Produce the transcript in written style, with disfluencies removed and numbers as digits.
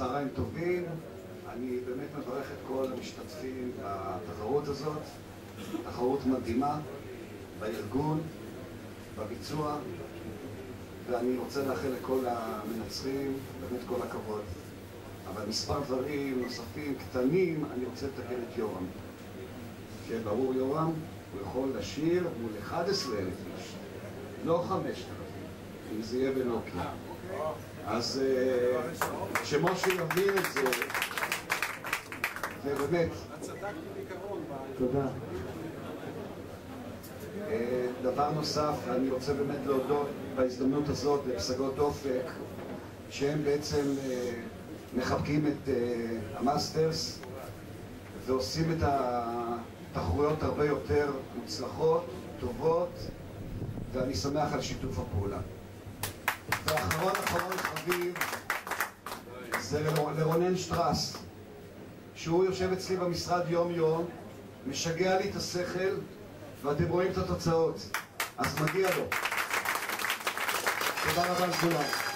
צהריים טובים, אני באמת מברך את כל המשתתפים בתחרות הזאת, תחרות מדהימה בארגון, בביצוע, ואני רוצה לאחל לכל המנצחים באמת כל הכבוד. אבל מספר דברים נוספים קטנים, אני רוצה לתקן את יורם. שיהיה ברור, יורם, הוא יכול לשיר מול 11,000 איש, לא 5,000, אם זה יהיה בנוקיה. אז שמשה יבהיר את זה, ובאמת, תודה. דבר נוסף, אני רוצה באמת להודות בהזדמנות הזאת לפסגות אופק, שהם בעצם מחבקים את המאסטרס ועושים את התחרויות הרבה יותר מוצלחות, טובות, ואני שמח על שיתוף הפעולה. ואחרון חביב זה לרונן שטרס, שהוא יושב אצלי במשרד יום יום, משגע לי את השכל, ואתם רואים את התוצאות, אז מגיע לו. תודה רבה לכולם.